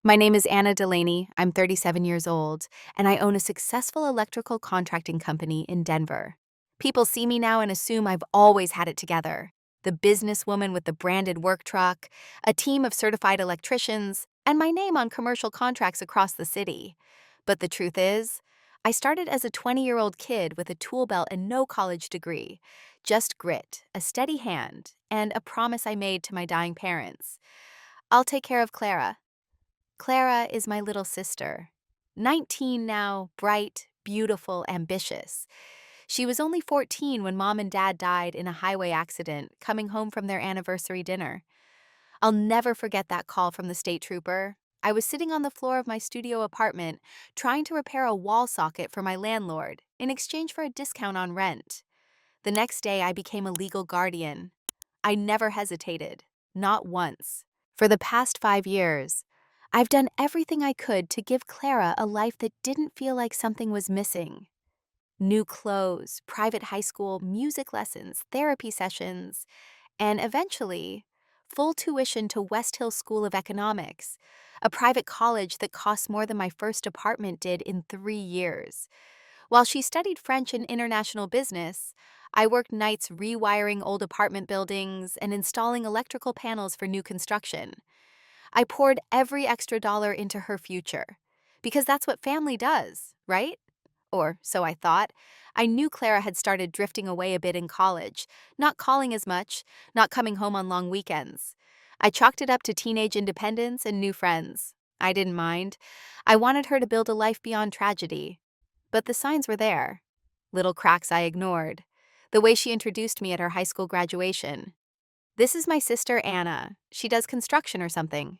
My name is Anna Delaney. I'm 37 years old, and I own a successful electrical contracting company in Denver. People see me now and assume I've always had it together. The businesswoman with the branded work truck, a team of certified electricians, and my name on commercial contracts across the city. But the truth is, I started as a 20-year-old kid with a tool belt and no college degree. Just grit, a steady hand, and a promise I made to my dying parents. I'll take care of Clara. Clara is my little sister. 19 now, bright, beautiful, ambitious. She was only 14 when Mom and Dad died in a highway accident coming home from their anniversary dinner. I'll never forget that call from the state trooper. I was sitting on the floor of my studio apartment trying to repair a wall socket for my landlord in exchange for a discount on rent. The next day, I became a legal guardian. I never hesitated, not once. For the past 5 years, I've done everything I could to give Clara a life that didn't feel like something was missing. New clothes, private high school, music lessons, therapy sessions, and eventually, full tuition to West Hill School of Economics, a private college that costs more than my first apartment did in 3 years. While she studied French and international business, I worked nights rewiring old apartment buildings and installing electrical panels for new construction. I poured every extra dollar into her future. Because that's what family does, right? Or so I thought. I knew Clara had started drifting away a bit in college, not calling as much, not coming home on long weekends. I chalked it up to teenage independence and new friends. I didn't mind. I wanted her to build a life beyond tragedy. But the signs were there. Little cracks I ignored. The way she introduced me at her high school graduation. This is my sister Anna. She does construction or something.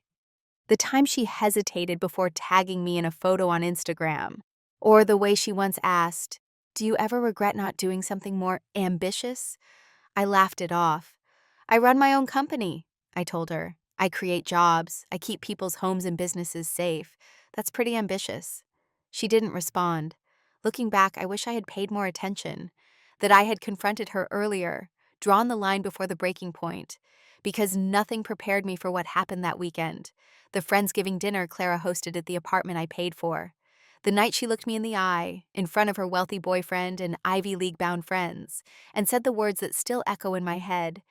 The time she hesitated before tagging me in a photo on Instagram. Or the way she once asked, "Do you ever regret not doing something more ambitious?" I laughed it off. "I run my own company," I told her. "I create jobs. I keep people's homes and businesses safe. That's pretty ambitious." She didn't respond. Looking back, I wish I had paid more attention, that I had confronted her earlier, drawn the line before the breaking point, because nothing prepared me for what happened that weekend. The Friendsgiving dinner Clara hosted at the apartment I paid for. The night she looked me in the eye, in front of her wealthy boyfriend and Ivy League-bound friends, and said the words that still echo in my head,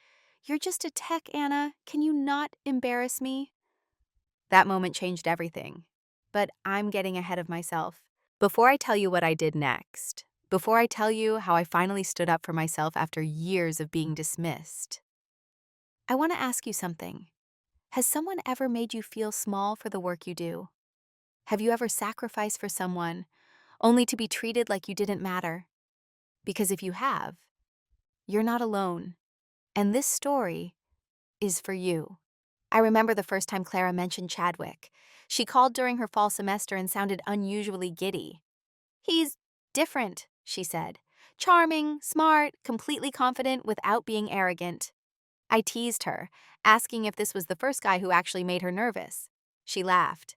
"You're just a tech, Anna. Can you not embarrass me?" That moment changed everything. But I'm getting ahead of myself. Before I tell you what I did next, before I tell you how I finally stood up for myself after years of being dismissed, I want to ask you something. Has someone ever made you feel small for the work you do? Have you ever sacrificed for someone only to be treated like you didn't matter? Because if you have, you're not alone. And this story is for you. I remember the first time Clara mentioned Chadwick. She called during her fall semester and sounded unusually giddy. "He's different," she said. "Charming, smart, completely confident without being arrogant." I teased her, asking if this was the first guy who actually made her nervous. She laughed.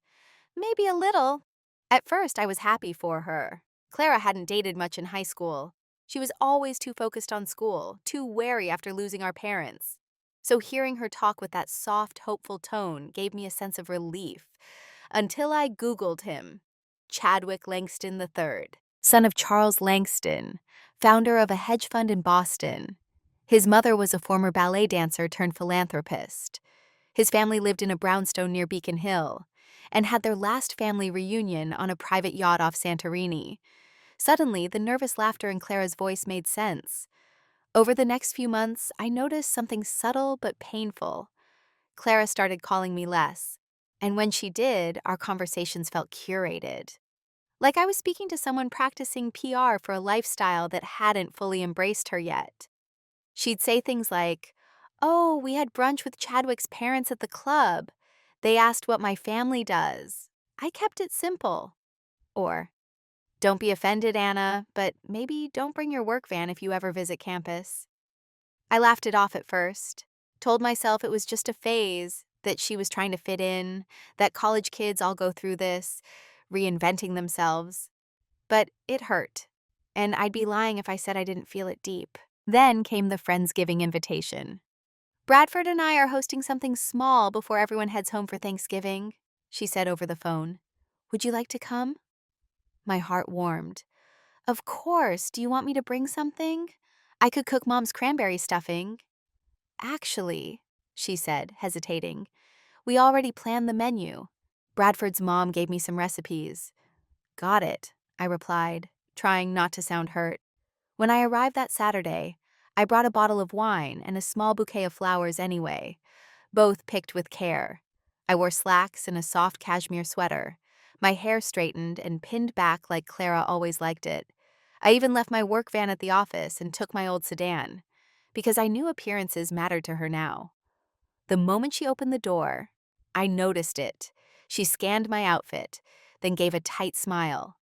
"Maybe a little." At first, I was happy for her. Clara hadn't dated much in high school. She was always too focused on school, too wary after losing our parents. So hearing her talk with that soft, hopeful tone gave me a sense of relief. Until I Googled him. Chadwick Langston III, son of Charles Langston, founder of a hedge fund in Boston. His mother was a former ballet dancer turned philanthropist. His family lived in a brownstone near Beacon Hill and had their last family reunion on a private yacht off Santorini. Suddenly, the nervous laughter in Clara's voice made sense. Over the next few months, I noticed something subtle but painful. Clara started calling me less, and when she did, our conversations felt curated. Like I was speaking to someone practicing PR for a lifestyle that hadn't fully embraced her yet. She'd say things like, "Oh, we had brunch with Chadwick's parents at the club. They asked what my family does. I kept it simple." Or, "Don't be offended, Anna, but maybe don't bring your work van if you ever visit campus." I laughed it off at first, told myself it was just a phase, that she was trying to fit in, that college kids all go through this, reinventing themselves. But it hurt, and I'd be lying if I said I didn't feel it deep. Then came the Friendsgiving invitation. "Bradford and I are hosting something small before everyone heads home for Thanksgiving. she said over the phone. Would you like to come? My heart warmed. Of course. Do you want me to bring something? I could cook Mom's cranberry stuffing. Actually, she said, hesitating, we already planned the menu. Bradford's mom gave me some recipes. Got it, I replied, trying not to sound hurt. When I arrived that Saturday, I brought a bottle of wine and a small bouquet of flowers anyway, both picked with care. I wore slacks and a soft cashmere sweater, my hair straightened and pinned back like Clara always liked it. I even left my work van at the office and took my old sedan, because I knew appearances mattered to her now. The moment she opened the door, I noticed it. She scanned my outfit, then gave a tight smile.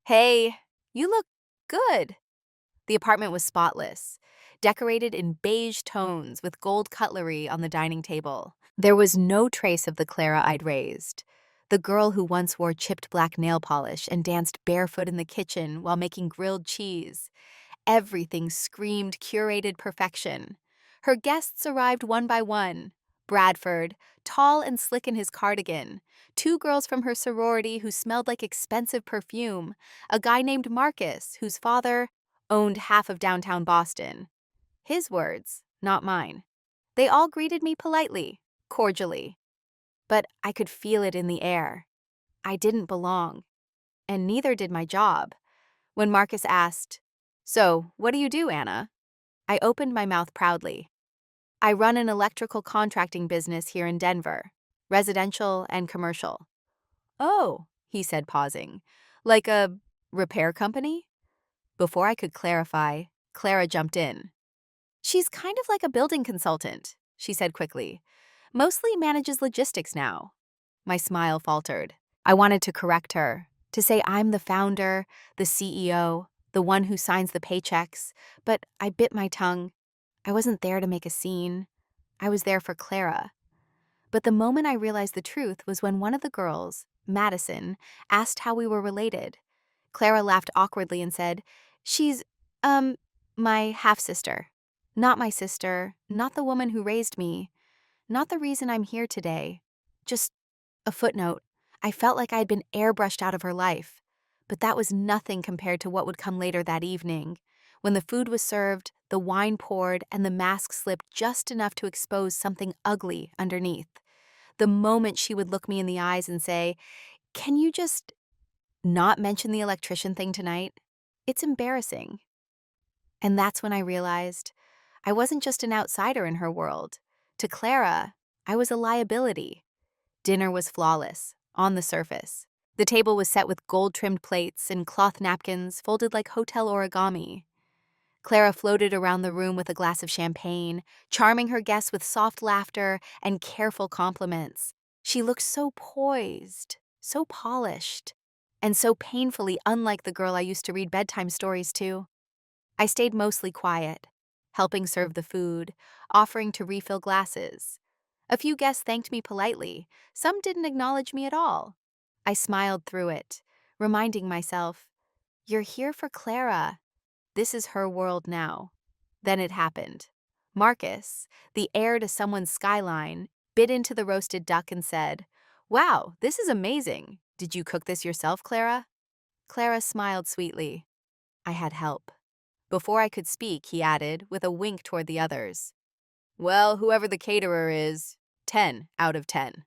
Hey, you look good. The apartment was spotless, decorated in beige tones with gold cutlery on the dining table. There was no trace of the Clara I'd raised, the girl who once wore chipped black nail polish and danced barefoot in the kitchen while making grilled cheese. Everything screamed curated perfection. Her guests arrived one by one. Bradford, tall and slick in his cardigan, two girls from her sorority who smelled like expensive perfume, a guy named Marcus whose father owned half of downtown Boston. His words, not mine. They all greeted me politely, cordially. But I could feel it in the air. I didn't belong, and neither did my job. When Marcus asked, "So, what do you do, Anna?" I opened my mouth proudly. I run an electrical contracting business here in Denver, residential and commercial. Oh, he said, pausing. Like a repair company? Before I could clarify, Clara jumped in. She's kind of like a building consultant, she said quickly. Mostly manages logistics now. My smile faltered. I wanted to correct her, to say I'm the founder, the CEO, the one who signs the paychecks, but I bit my tongue. I wasn't there to make a scene. I was there for Clara. But the moment I realized the truth was when one of the girls, Madison, asked how we were related. Clara laughed awkwardly and said, She's, my half-sister. Not my sister, not the woman who raised me, not the reason I'm here today. Just a footnote. I felt like I'd been airbrushed out of her life. But that was nothing compared to what would come later that evening. When the food was served, the wine poured, and the mask slipped just enough to expose something ugly underneath. The moment she would look me in the eyes and say, Can you just not mention the electrician thing tonight? It's embarrassing. And that's when I realized I wasn't just an outsider in her world. To Clara, I was a liability. Dinner was flawless, on the surface. The table was set with gold-trimmed plates and cloth napkins folded like hotel origami. Clara floated around the room with a glass of champagne, charming her guests with soft laughter and careful compliments. She looked so poised, so polished, and so painfully unlike the girl I used to read bedtime stories to. I stayed mostly quiet, helping serve the food, offering to refill glasses. A few guests thanked me politely. Some didn't acknowledge me at all. I smiled through it, reminding myself, You're here for Clara. This is her world now. Then it happened. Marcus, the heir to someone's skyline, bit into the roasted duck and said, Wow, this is amazing. Did you cook this yourself, Clara? Clara smiled sweetly. I had help. Before I could speak, he added, with a wink toward the others. Well, whoever the caterer is, 10 out of 10.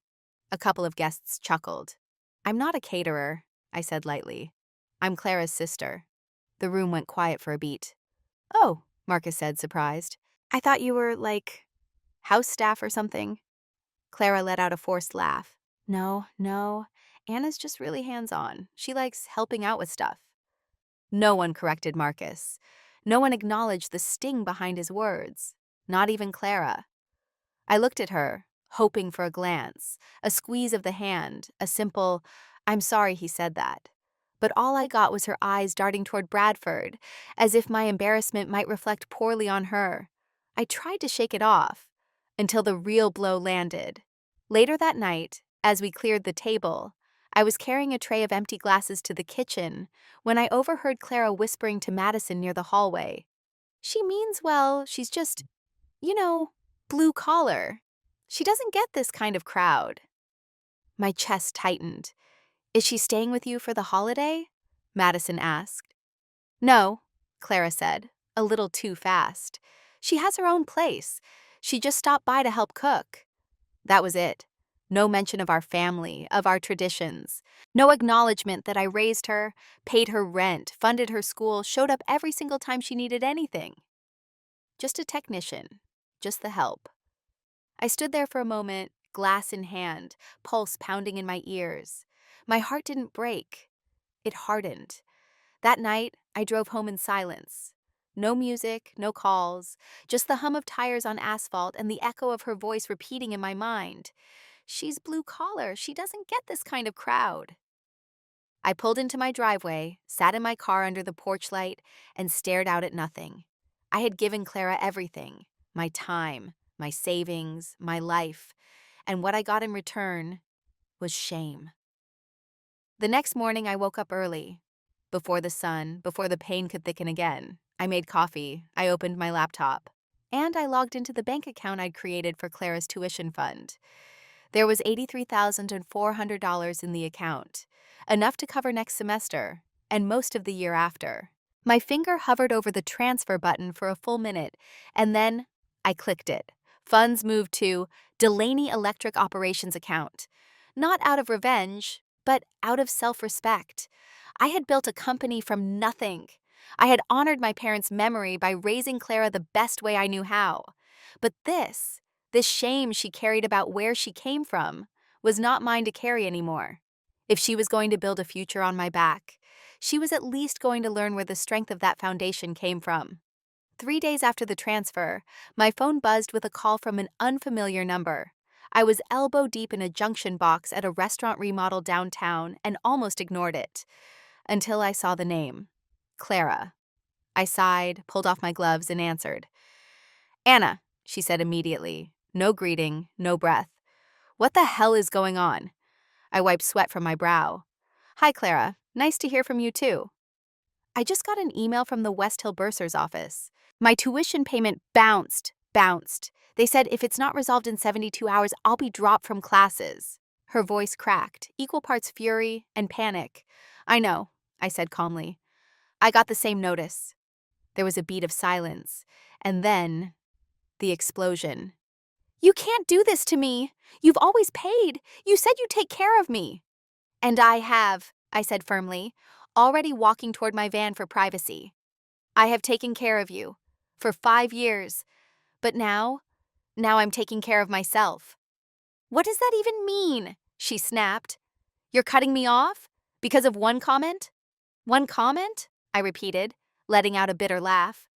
A couple of guests chuckled. I'm not a caterer, I said lightly. I'm Clara's sister. The room went quiet for a beat. Oh, Marcus said, surprised. I thought you were, like, house staff or something. Clara let out a forced laugh. No, Anna's just really hands-on. She likes helping out with stuff. No one corrected Marcus. No one acknowledged the sting behind his words. Not even Clara. I looked at her, hoping for a glance, a squeeze of the hand, a simple, I'm sorry he said that. But all I got was her eyes darting toward Bradford, as if my embarrassment might reflect poorly on her. I tried to shake it off, until the real blow landed. Later that night, as we cleared the table, I was carrying a tray of empty glasses to the kitchen when I overheard Clara whispering to Madison near the hallway. She means well, she's just, blue collar. She doesn't get this kind of crowd. My chest tightened. Is she staying with you for the holiday? Madison asked. No, Clara said, a little too fast. She has her own place. She just stopped by to help cook. That was it. No mention of our family, of our traditions. No acknowledgement that I raised her, paid her rent, funded her school, showed up every single time she needed anything. Just a technician. Just the help. I stood there for a moment, glass in hand, pulse pounding in my ears. My heart didn't break. It hardened. That night, I drove home in silence. No music, no calls, just the hum of tires on asphalt and the echo of her voice repeating in my mind. She's blue collar. She doesn't get this kind of crowd. I pulled into my driveway, sat in my car under the porch light, and stared out at nothing. I had given Clara everything, my time, my savings, my life, and what I got in return was shame. The next morning, I woke up early. Before the sun, before the pain could thicken again, I made coffee, I opened my laptop, and I logged into the bank account I'd created for Clara's tuition fund. There was $83,400 in the account, enough to cover next semester, and most of the year after. My finger hovered over the transfer button for a full minute, and then I clicked it. Funds moved to Delaney Electric Operations account. Not out of revenge, but out of self-respect. I had built a company from nothing. I had honored my parents' memory by raising Clara the best way I knew how. But this shame she carried about where she came from, was not mine to carry anymore. If she was going to build a future on my back, she was at least going to learn where the strength of that foundation came from. 3 days after the transfer, my phone buzzed with a call from an unfamiliar number. I was elbow deep in a junction box at a restaurant remodel downtown and almost ignored it, until I saw the name. Clara. I sighed, pulled off my gloves, and answered. Anna, she said immediately. No greeting, no breath. What the hell is going on? I wiped sweat from my brow. Hi, Clara. Nice to hear from you, too. I just got an email from the West Hill bursar's office. My tuition payment bounced. They said if it's not resolved in 72 hours, I'll be dropped from classes. Her voice cracked, equal parts fury and panic. I know, I said calmly. I got the same notice. There was a beat of silence, and then the explosion. You can't do this to me. You've always paid. You said you'd take care of me. And I have, I said firmly, already walking toward my van for privacy. I have taken care of you. For 5 years. But now I'm taking care of myself. What does that even mean? She snapped. You're cutting me off? Because of one comment? One comment? I repeated, letting out a bitter laugh.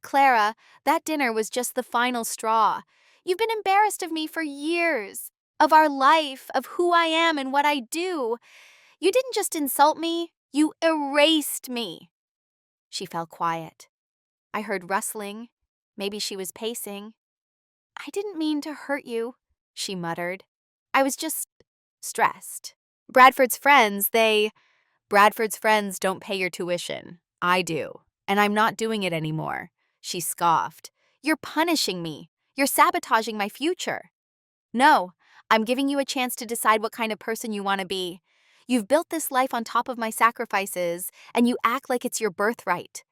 Clara, that dinner was just the final straw. You've been embarrassed of me for years. Of our life, of who I am and what I do. You didn't just insult me, you erased me. She fell quiet. I heard rustling. Maybe she was pacing. I didn't mean to hurt you, she muttered. I was just stressed. Bradford's friends don't pay your tuition. I do. And I'm not doing it anymore. She scoffed. You're punishing me. You're sabotaging my future. No, I'm giving you a chance to decide what kind of person you want to be. You've built this life on top of my sacrifices, and you act like it's your birthright.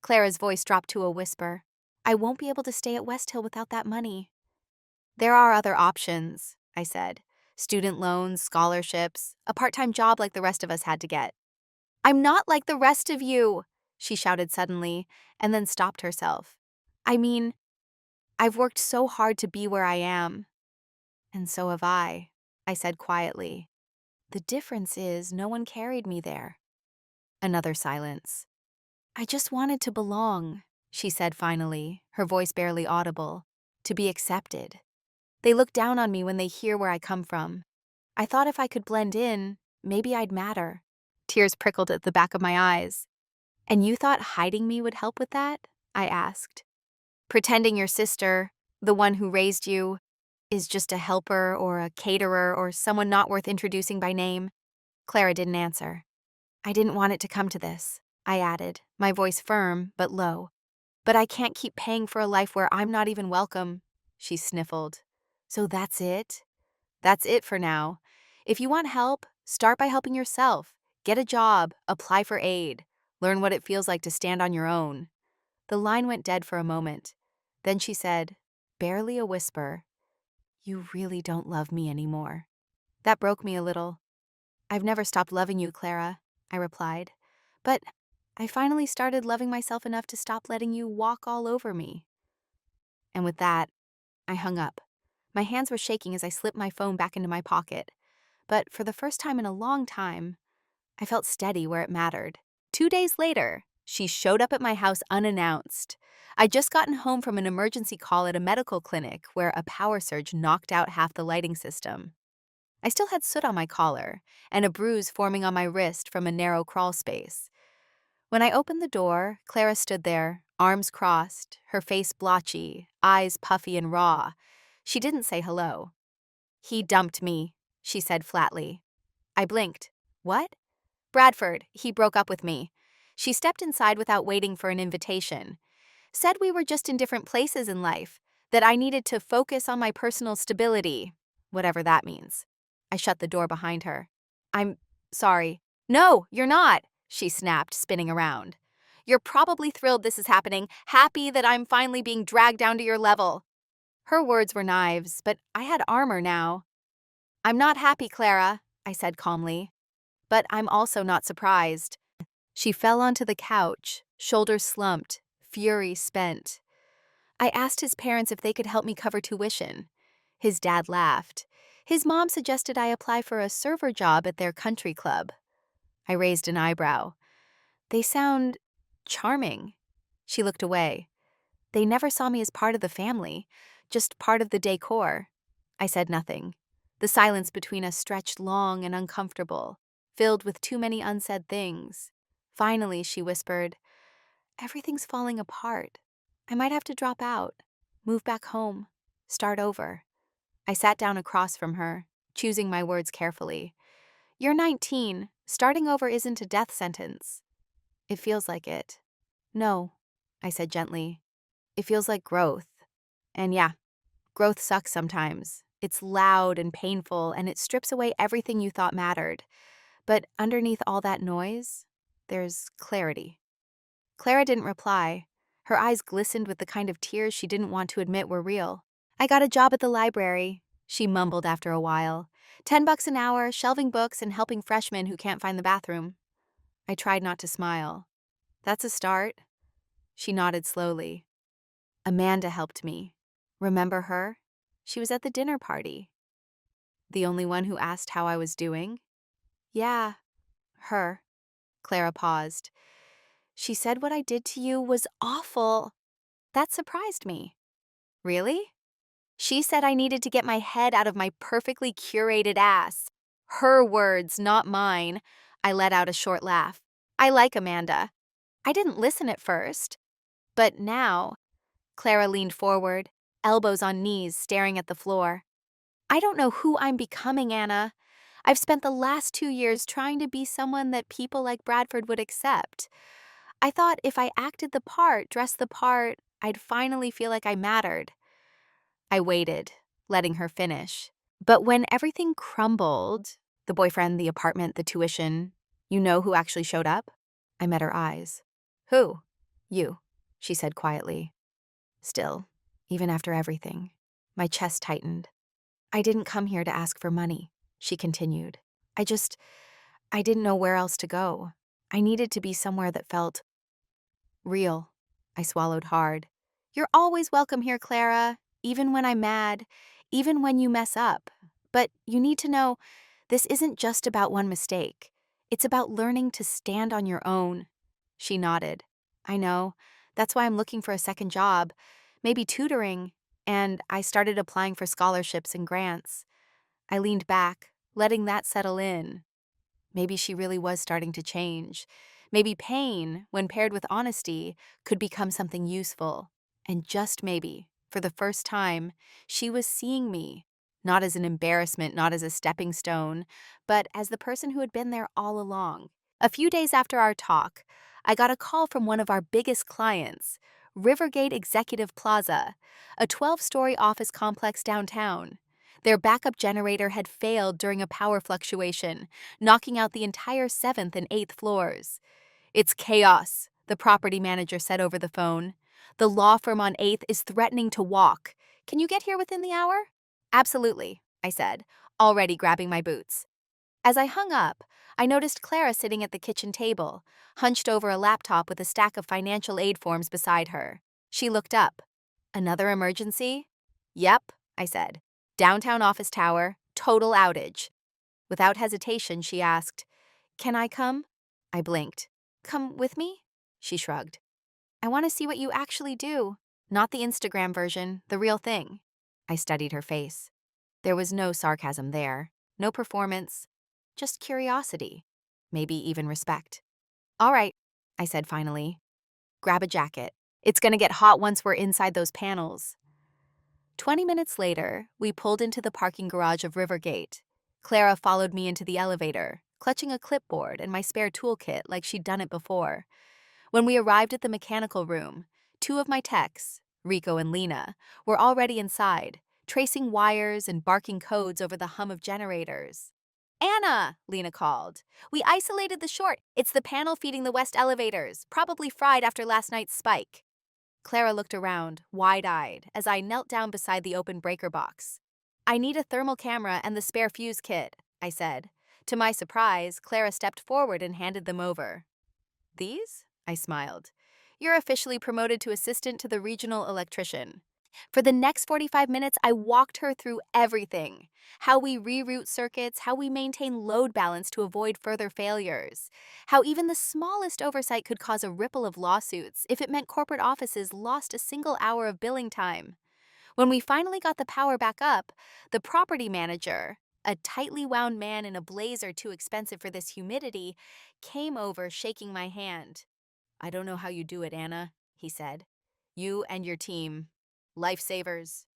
Clara's voice dropped to a whisper. I won't be able to stay at West Hill without that money. There are other options, I said. Student loans, scholarships, a part-time job like the rest of us had to get. I'm not like the rest of you, she shouted suddenly, and then stopped herself. I mean, I've worked so hard to be where I am. And so have I said quietly. The difference is no one carried me there. Another silence. I just wanted to belong, she said finally, her voice barely audible. To be accepted. They look down on me when they hear where I come from. I thought if I could blend in, maybe I'd matter. Tears prickled at the back of my eyes. And you thought hiding me would help with that? I asked. Pretending your sister, the one who raised you, is just a helper or a caterer or someone not worth introducing by name? Clara didn't answer. I didn't want it to come to this, I added, my voice firm but low. But I can't keep paying for a life where I'm not even welcome, she sniffled. So that's it? That's it for now. If you want help, start by helping yourself. Get a job, apply for aid, learn what it feels like to stand on your own. The line went dead for a moment. Then she said, barely a whisper, "You really don't love me anymore." That broke me a little. "I've never stopped loving you, Clara," I replied. "But I finally started loving myself enough to stop letting you walk all over me." And with that, I hung up. My hands were shaking as I slipped my phone back into my pocket. But for the first time in a long time, I felt steady where it mattered. 2 days later, she showed up at my house unannounced. I'd just gotten home from an emergency call at a medical clinic where a power surge knocked out half the lighting system. I still had soot on my collar and a bruise forming on my wrist from a narrow crawl space. When I opened the door, Clara stood there, arms crossed, her face blotchy, eyes puffy and raw. She didn't say hello. "He dumped me," she said flatly. I blinked. "What?" "Bradford, he broke up with me." She stepped inside without waiting for an invitation. "Said we were just in different places in life, that I needed to focus on my personal stability, whatever that means." I shut the door behind her. "I'm sorry." "No, you're not," she snapped, spinning around. "You're probably thrilled this is happening, happy that I'm finally being dragged down to your level." Her words were knives, but I had armor now. "I'm not happy, Clara," I said calmly. "But I'm also not surprised." She fell onto the couch, shoulders slumped, fury spent. "I asked his parents if they could help me cover tuition." His dad laughed. His mom suggested I apply for a server job at their country club. I raised an eyebrow. "They sound charming." She looked away. "They never saw me as part of the family, just part of the decor." I said nothing. The silence between us stretched long and uncomfortable, filled with too many unsaid things. Finally, she whispered, "Everything's falling apart. I might have to drop out, move back home, start over." I sat down across from her, choosing my words carefully. "You're 19. Starting over isn't a death sentence." "It feels like it." "No," I said gently. "It feels like growth." And yeah, growth sucks sometimes. It's loud and painful, and it strips away everything you thought mattered. But underneath all that noise, there's clarity. Clara didn't reply. Her eyes glistened with the kind of tears she didn't want to admit were real. "I got a job at the library," she mumbled after a while. $10 an hour, shelving books and helping freshmen who can't find the bathroom." I tried not to smile. "That's a start." She nodded slowly. "Amanda helped me. Remember her? She was at the dinner party." "The only one who asked how I was doing?" "Yeah, her." Clara paused. "She said what I did to you was awful." That surprised me. "Really?" "She said I needed to get my head out of my perfectly curated ass." Her words, not mine. I let out a short laugh. "I like Amanda. I didn't listen at first. But now," Clara leaned forward, elbows on knees, staring at the floor. "I don't know who I'm becoming, Anna. I've spent the last 2 years trying to be someone that people like Bradford would accept. I thought if I acted the part, dressed the part, I'd finally feel like I mattered." I waited, letting her finish. "But when everything crumbled, the boyfriend, the apartment, the tuition, you know who actually showed up?" I met her eyes. "Who?" "You," she said quietly. Still, even after everything, my chest tightened. "I didn't come here to ask for money," she continued. I didn't know where else to go. I needed to be somewhere that felt real." I swallowed hard. "You're always welcome here, Clara, even when I'm mad, even when you mess up. But you need to know, this isn't just about one mistake. It's about learning to stand on your own." She nodded. "I know. That's why I'm looking for a second job, maybe tutoring." And I started applying for scholarships and grants. I leaned back, letting that settle in. Maybe she really was starting to change. Maybe pain, when paired with honesty, could become something useful. And just maybe, for the first time, she was seeing me, not as an embarrassment, not as a stepping stone, but as the person who had been there all along. A few days after our talk, I got a call from one of our biggest clients, Rivergate Executive Plaza, a 12-story office complex downtown. Their backup generator had failed during a power fluctuation, knocking out the entire 7th and 8th floors. "It's chaos," the property manager said over the phone. "The law firm on 8th is threatening to walk. Can you get here within the hour?" "Absolutely," I said, already grabbing my boots. As I hung up, I noticed Clara sitting at the kitchen table, hunched over a laptop with a stack of financial aid forms beside her. She looked up. "Another emergency?" "Yep," I said. "Downtown office tower, total outage." Without hesitation, she asked, "Can I come?" I blinked. "Come with me?" She shrugged. "I want to see what you actually do, not the Instagram version, the real thing." I studied her face. There was no sarcasm there, no performance, just curiosity, maybe even respect. "All right," I said finally. "Grab a jacket. It's gonna get hot once we're inside those panels." 20 minutes later, we pulled into the parking garage of Rivergate. Clara followed me into the elevator, clutching a clipboard and my spare toolkit like she'd done it before. When we arrived at the mechanical room, two of my techs, Rico and Lena, were already inside, tracing wires and barking codes over the hum of generators. "Anna," Lena called. "We isolated the short. It's the panel feeding the west elevators, probably fried after last night's spike." Clara looked around, wide-eyed, as I knelt down beside the open breaker box. "I need a thermal camera and the spare fuse kit," I said. To my surprise, Clara stepped forward and handed them over. "These?" I smiled. "You're officially promoted to assistant to the regional electrician." For the next 45 minutes, I walked her through everything. How we reroute circuits, how we maintain load balance to avoid further failures, how even the smallest oversight could cause a ripple of lawsuits if it meant corporate offices lost a single hour of billing time. When we finally got the power back up, the property manager, a tightly wound man in a blazer too expensive for this humidity, came over shaking my hand. "I don't know how you do it, Anna," he said. "You and your team. Lifesavers."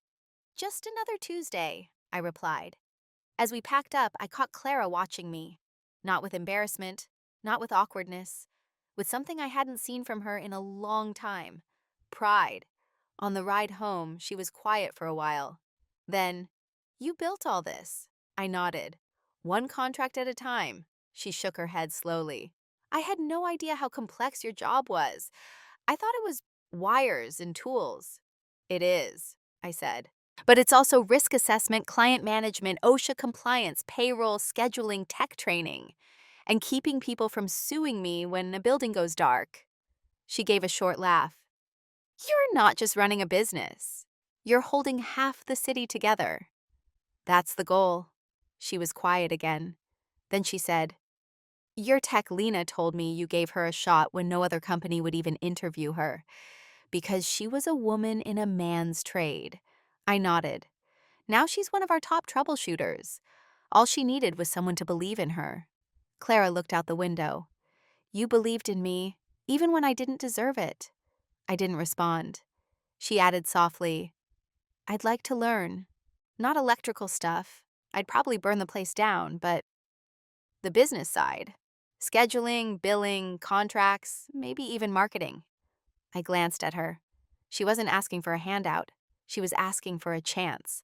"Just another Tuesday," I replied. As we packed up, I caught Clara watching me. Not with embarrassment, not with awkwardness, with something I hadn't seen from her in a long time. Pride. On the ride home, she was quiet for a while. Then, "You built all this." I nodded. "One contract at a time." She shook her head slowly. "I had no idea how complex your job was. I thought it was wires and tools." "It is," I said. "But it's also risk assessment, client management, OSHA compliance, payroll, scheduling, tech training, and keeping people from suing me when a building goes dark." She gave a short laugh. "You're not just running a business. You're holding half the city together." "That's the goal." She was quiet again. Then she said, "Your tech Lena told me you gave her a shot when no other company would even interview her, because she was a woman in a man's trade." I nodded. "Now she's one of our top troubleshooters. All she needed was someone to believe in her." Clara looked out the window. "You believed in me, even when I didn't deserve it." I didn't respond. She added softly, "I'd like to learn. Not electrical stuff. I'd probably burn the place down, but the business side. Scheduling, billing, contracts, maybe even marketing." I glanced at her. She wasn't asking for a handout. She was asking for a chance.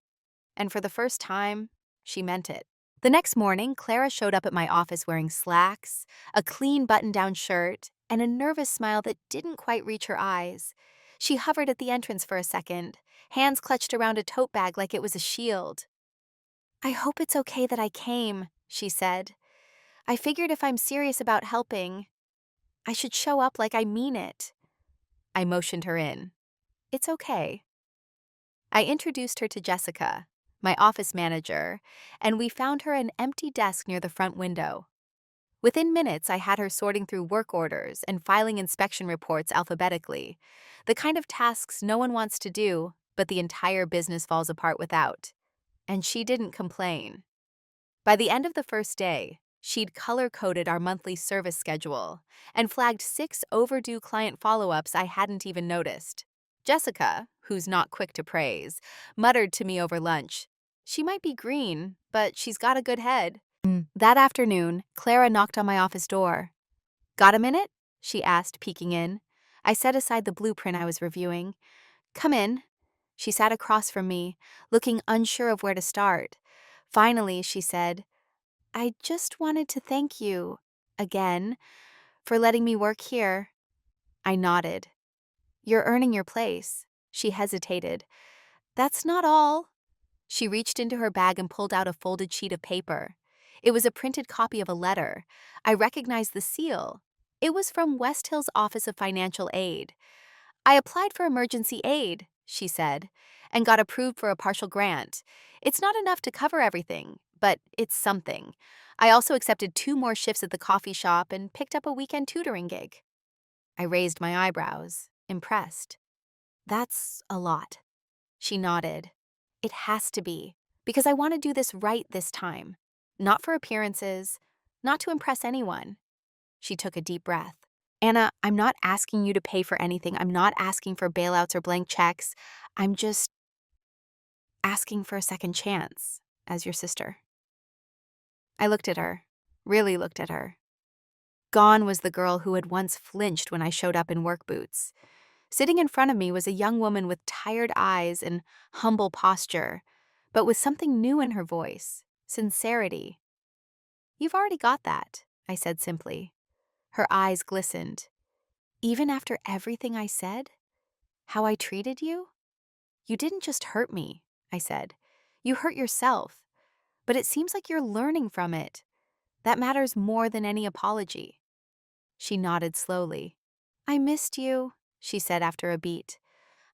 And for the first time, she meant it. The next morning, Clara showed up at my office wearing slacks, a clean button-down shirt, and a nervous smile that didn't quite reach her eyes. She hovered at the entrance for a second, hands clutched around a tote bag like it was a shield. "I hope it's okay that I came," she said. "I figured if I'm serious about helping, I should show up like I mean it." I motioned her in. "It's okay." I introduced her to Jessica, my office manager, and we found her an empty desk near the front window. Within minutes, I had her sorting through work orders and filing inspection reports alphabetically, the kind of tasks no one wants to do, but the entire business falls apart without. And she didn't complain. By the end of the first day, she'd color-coded our monthly service schedule and flagged 6 overdue client follow-ups I hadn't even noticed. Jessica, who's not quick to praise, muttered to me over lunch, "She might be green, but she's got a good head." That afternoon, Clara knocked on my office door. "Got a minute?" she asked, peeking in. I set aside the blueprint I was reviewing. "Come in." She sat across from me, looking unsure of where to start. Finally, she said, "I just wanted to thank you, again, for letting me work here." I nodded. "You're earning your place." She hesitated. "That's not all." She reached into her bag and pulled out a folded sheet of paper. It was a printed copy of a letter. I recognized the seal. It was from West Hill's Office of Financial Aid. "I applied for emergency aid," she said, "and got approved for a partial grant. It's not enough to cover everything, but it's something. I also accepted 2 more shifts at the coffee shop and picked up a weekend tutoring gig." I raised my eyebrows, impressed. "That's a lot." She nodded. "It has to be, because I want to do this right this time. Not for appearances, not to impress anyone." She took a deep breath. "Anna, I'm not asking you to pay for anything. I'm not asking for bailouts or blank checks. I'm just asking for a second chance, as your sister." I looked at her, really looked at her. Gone was the girl who had once flinched when I showed up in work boots. Sitting in front of me was a young woman with tired eyes and humble posture, but with something new in her voice, sincerity. "You've already got that," I said simply. Her eyes glistened. "Even after everything I said? How I treated you?" "You didn't just hurt me," I said. "You hurt yourself. But it seems like you're learning from it. That matters more than any apology." She nodded slowly. "I missed you," she said after a beat.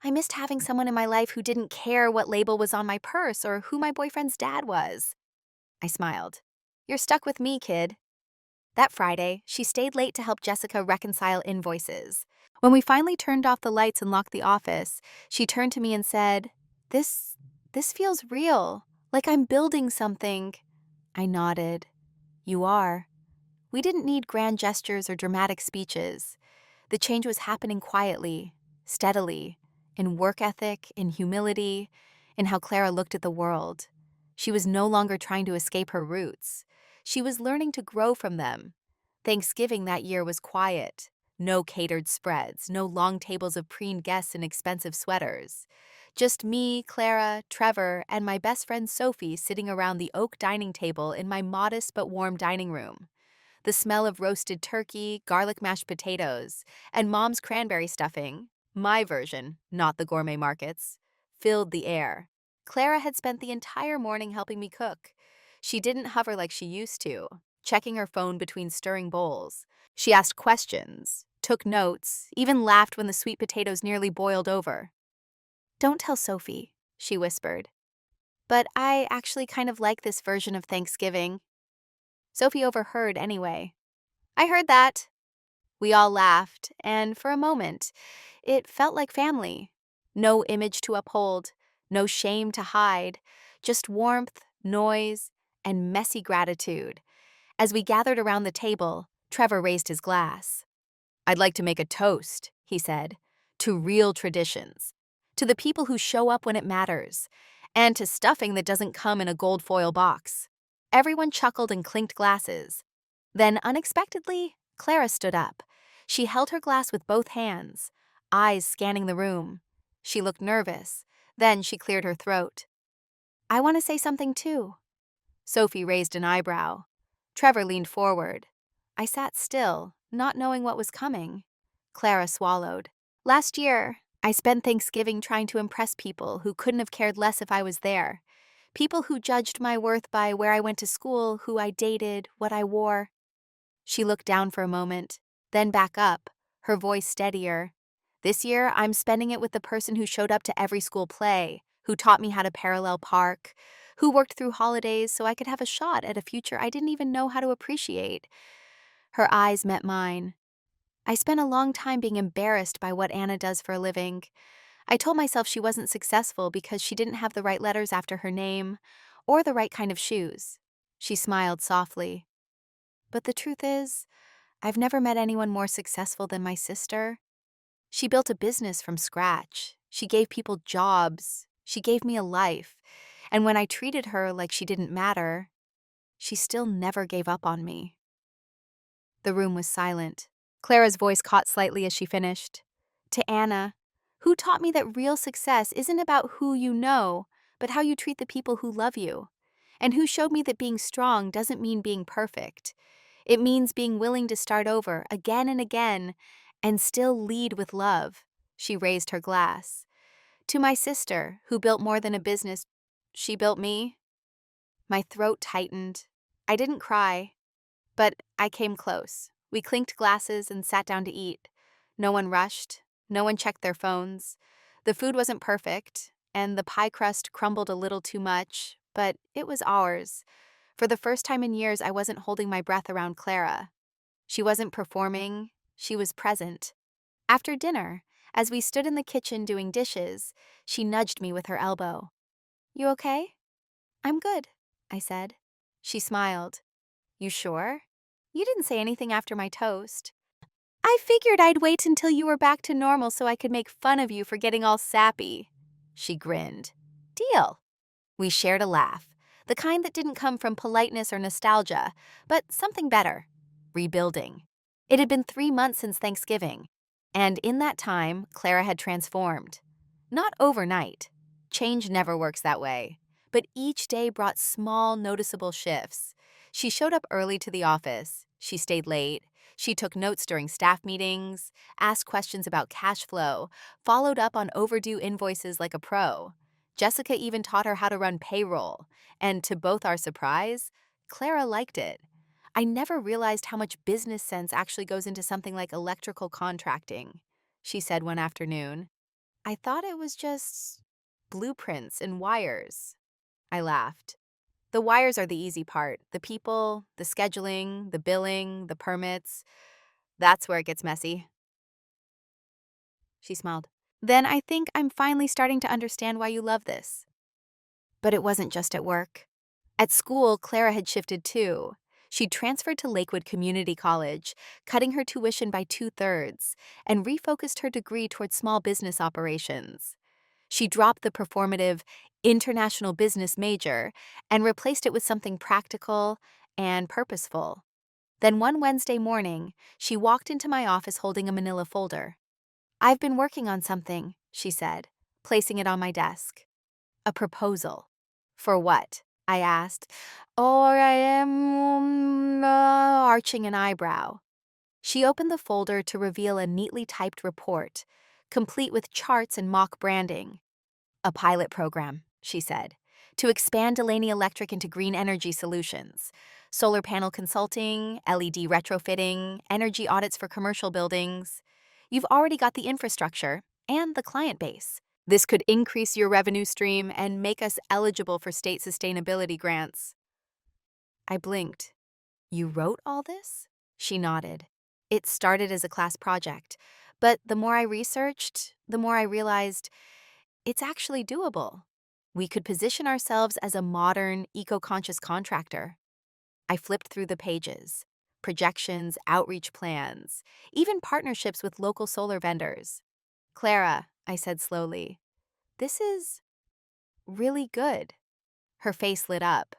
"I missed having someone in my life who didn't care what label was on my purse or who my boyfriend's dad was." I smiled. "You're stuck with me, kid." That Friday, she stayed late to help Jessica reconcile invoices. When we finally turned off the lights and locked the office, she turned to me and said, This feels real, like I'm building something." I nodded. "You are." We didn't need grand gestures or dramatic speeches. The change was happening quietly, steadily, in work ethic, in humility, in how Clara looked at the world. She was no longer trying to escape her roots. She was learning to grow from them. Thanksgiving that year was quiet. No catered spreads, no long tables of preened guests in expensive sweaters. Just me, Clara, Trevor, and my best friend Sophie sitting around the oak dining table in my modest but warm dining room. The smell of roasted turkey, garlic mashed potatoes, and Mom's cranberry stuffing, my version, not the gourmet markets, filled the air. Clara had spent the entire morning helping me cook. She didn't hover like she used to, checking her phone between stirring bowls. She asked questions, took notes, even laughed when the sweet potatoes nearly boiled over. "Don't tell Sophie," she whispered. "But I actually kind of like this version of Thanksgiving." Sophie overheard anyway. "I heard that." We all laughed, and for a moment, it felt like family. No image to uphold, no shame to hide, just warmth, noise, and messy gratitude. As we gathered around the table, Trevor raised his glass. "I'd like to make a toast," he said, "to real traditions, to the people who show up when it matters, and to stuffing that doesn't come in a gold foil box." Everyone chuckled and clinked glasses. Then, unexpectedly, Clara stood up. She held her glass with both hands, eyes scanning the room. She looked nervous. Then she cleared her throat. "I want to say something too." Sophie raised an eyebrow. Trevor leaned forward. I sat still, not knowing what was coming. Clara swallowed. "Last year, I spent Thanksgiving trying to impress people who couldn't have cared less if I was there. People who judged my worth by where I went to school, who I dated, what I wore." She looked down for a moment, then back up, her voice steadier. "This year, I'm spending it with the person who showed up to every school play, who taught me how to parallel park, who worked through holidays so I could have a shot at a future I didn't even know how to appreciate." Her eyes met mine. "I spent a long time being embarrassed by what Anna does for a living. I told myself she wasn't successful because she didn't have the right letters after her name, or the right kind of shoes." She smiled softly. "But the truth is, I've never met anyone more successful than my sister. She built a business from scratch. She gave people jobs. She gave me a life. And when I treated her like she didn't matter, she still never gave up on me." The room was silent. Clara's voice caught slightly as she finished. "To Anna, Who taught me that real success isn't about who you know, but how you treat the people who love you. And who showed me that being strong doesn't mean being perfect. It means being willing to start over again and again and still lead with love. She raised her glass. To my sister, who built more than a business, she built me. My throat tightened. I didn't cry, but I came close. We clinked glasses and sat down to eat. No one rushed. No one checked their phones. The food wasn't perfect, and the pie crust crumbled a little too much, but it was ours. For the first time in years, I wasn't holding my breath around Clara. She wasn't performing, she was present. After dinner, as we stood in the kitchen doing dishes, she nudged me with her elbow. "You okay?" "I'm good," I said. She smiled. "You sure? You didn't say anything after my toast." "I figured I'd wait until you were back to normal so I could make fun of you for getting all sappy." She grinned. "Deal." We shared a laugh, the kind that didn't come from politeness or nostalgia, but something better: rebuilding. It had been 3 months since Thanksgiving, and in that time, Clara had transformed. Not overnight. Change never works that way. But each day brought small, noticeable shifts. She showed up early to the office. She stayed late. She took notes during staff meetings, asked questions about cash flow, followed up on overdue invoices like a pro. Jessica even taught her how to run payroll, and to both our surprise, Clara liked it. I never realized how much business sense actually goes into something like electrical contracting, she said one afternoon. I thought it was just blueprints and wires. I laughed. The wires are the easy part. The people, the scheduling, the billing, the permits. That's where it gets messy. She smiled. Then I think I'm finally starting to understand why you love this. But it wasn't just at work. At school, Clara had shifted too. She'd transferred to Lakewood Community College, cutting her tuition by 2/3, and refocused her degree toward small business operations. She dropped the performative international business major and replaced it with something practical and purposeful. Then one Wednesday morning, she walked into my office holding a manila folder. "I've been working on something," she said, placing it on my desk. "A proposal." "For what?" I asked. "Or I am arching an eyebrow." She opened the folder to reveal a neatly typed report, complete with charts and mock branding. "A pilot program," she said, "to expand Delaney Electric into green energy solutions. Solar panel consulting, LED retrofitting, energy audits for commercial buildings. You've already got the infrastructure and the client base. This could increase your revenue stream and make us eligible for state sustainability grants." I blinked. "You wrote all this?" She nodded. "It started as a class project, but the more I researched, the more I realized it's actually doable. We could position ourselves as a modern, eco-conscious contractor." I flipped through the pages. Projections, outreach plans, even partnerships with local solar vendors. "Clara," I said slowly, "this is really good." Her face lit up.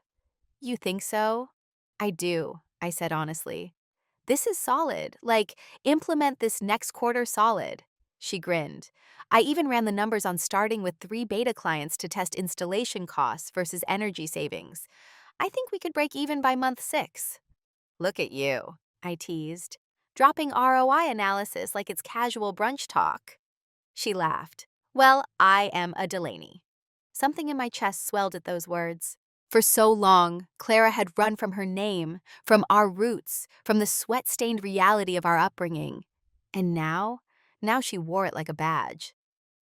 "You think so?" "I do," I said honestly. "This is solid. Like, implement this next quarter solid." She grinned. "I even ran the numbers on starting with 3 beta clients to test installation costs versus energy savings. I think we could break even by month 6. "Look at you," I teased, "dropping ROI analysis like it's casual brunch talk." She laughed. "Well, I am a Delaney." Something in my chest swelled at those words. For so long, Clara had run from her name, from our roots, from the sweat-stained reality of our upbringing. And now she wore it like a badge.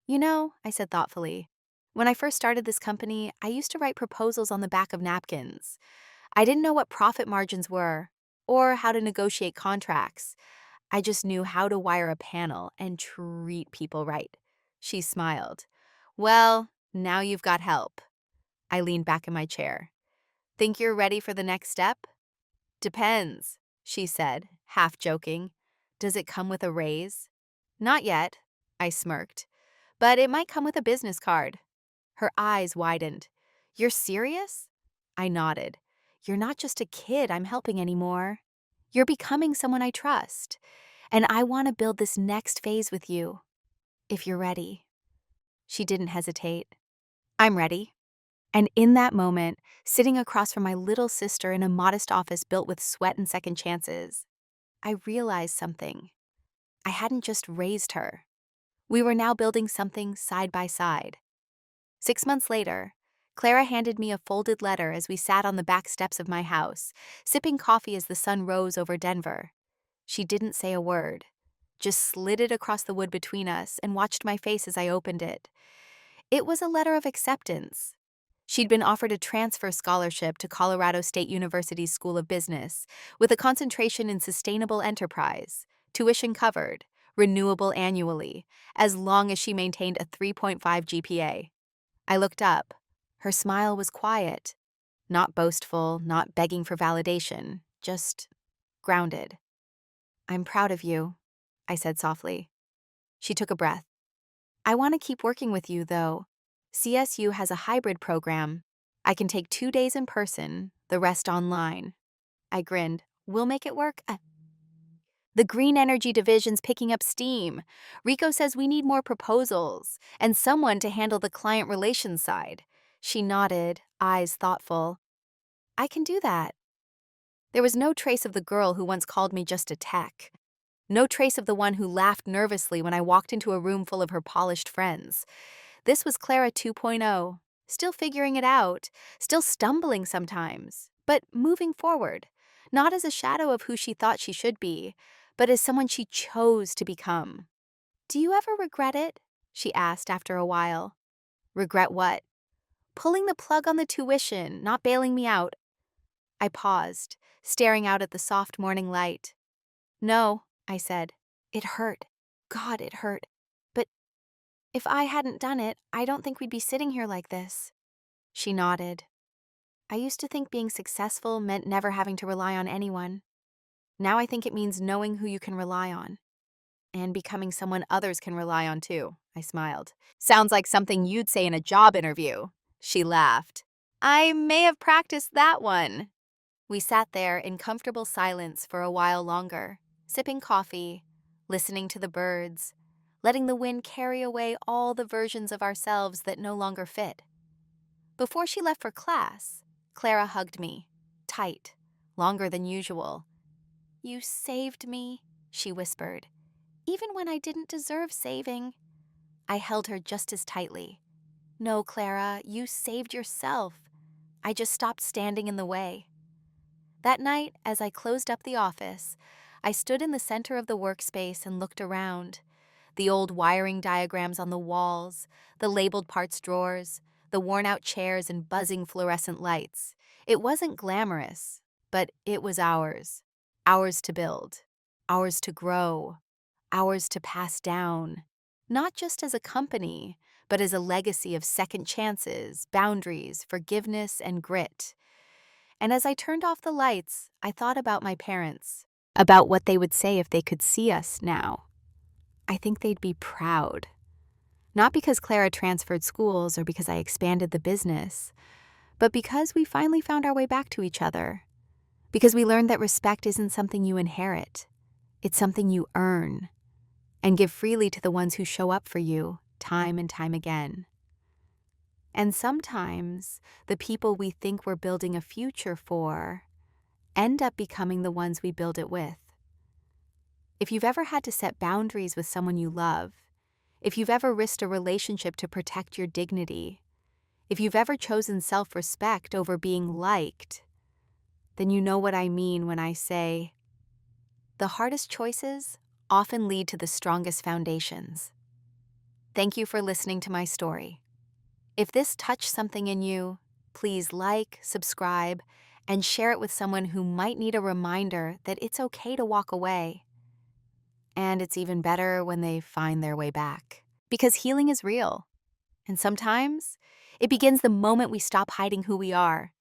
"You know," I said thoughtfully, "when I first started this company, I used to write proposals on the back of napkins. I didn't know what profit margins were or how to negotiate contracts. I just knew how to wire a panel and treat people right." She smiled. "Well, now you've got help." I leaned back in my chair. "Think you're ready for the next step?" "Depends," she said, half joking. "Does it come with a raise?" "Not yet," I smirked. "But it might come with a business card." Her eyes widened. "You're serious?" I nodded. "You're not just a kid I'm helping anymore. You're becoming someone I trust. And I want to build this next phase with you." if you're ready. She didn't hesitate. I'm ready. And in that moment, sitting across from my little sister in a modest office built with sweat and second chances, I realized something. I hadn't just raised her. We were now building something side by side. 6 months later, Clara handed me a folded letter as we sat on the back steps of my house, sipping coffee as the sun rose over Denver. She didn't say a word, just slid it across the wood between us and watched my face as I opened it. It was a letter of acceptance. She'd been offered a transfer scholarship to Colorado State University's School of Business, with a concentration in sustainable enterprise, tuition covered, renewable annually, as long as she maintained a 3.5 GPA. I looked up. Her smile was quiet, not boastful, not begging for validation, just grounded. I'm proud of you, I said softly. She took a breath. I want to keep working with you, though. CSU has a hybrid program. I can take 2 days in person, the rest online. I grinned. We'll make it work. The green energy division's picking up steam. Rico says we need more proposals and someone to handle the client relations side. She nodded, eyes thoughtful. I can do that. There was no trace of the girl who once called me just a tech. No trace of the one who laughed nervously when I walked into a room full of her polished friends. This was Clara 2.0, still figuring it out, still stumbling sometimes, but moving forward, not as a shadow of who she thought she should be, but as someone she chose to become. Do you ever regret it? She asked after a while. Regret what? Pulling the plug on the tuition, not bailing me out. I paused, staring out at the soft morning light. No, I said. It hurt. God, it hurt. But if I hadn't done it, I don't think we'd be sitting here like this. She nodded. I used to think being successful meant never having to rely on anyone. Now I think it means knowing who you can rely on. And becoming someone others can rely on too, I smiled. Sounds like something you'd say in a job interview. She laughed. I may have practiced that one. We sat there in comfortable silence for a while longer, sipping coffee, listening to the birds, letting the wind carry away all the versions of ourselves that no longer fit. Before she left for class, Clara hugged me, tight, longer than usual. You saved me, she whispered, even when I didn't deserve saving. I held her just as tightly. No, Clara, you saved yourself. I just stopped standing in the way. That night, as I closed up the office, I stood in the center of the workspace and looked around. The old wiring diagrams on the walls, the labeled parts drawers, the worn-out chairs and buzzing fluorescent lights. It wasn't glamorous, but it was ours. Ours to build, ours to grow, ours to pass down. Not just as a company, but as a legacy of second chances, boundaries, forgiveness, and grit. And as I turned off the lights, I thought about my parents, about what they would say if they could see us now. I think they'd be proud. Not because Clara transferred schools or because I expanded the business, but because we finally found our way back to each other. Because we learned that respect isn't something you inherit. It's something you earn and give freely to the ones who show up for you time and time again. And sometimes the people we think we're building a future for end up becoming the ones we build it with. If you've ever had to set boundaries with someone you love, if you've ever risked a relationship to protect your dignity, if you've ever chosen self-respect over being liked, then you know what I mean when I say, the hardest choices often lead to the strongest foundations. Thank you for listening to my story. If this touched something in you, please like, subscribe, and share it with someone who might need a reminder that it's okay to walk away. And it's even better when they find their way back. Because healing is real. And sometimes it begins the moment we stop hiding who we are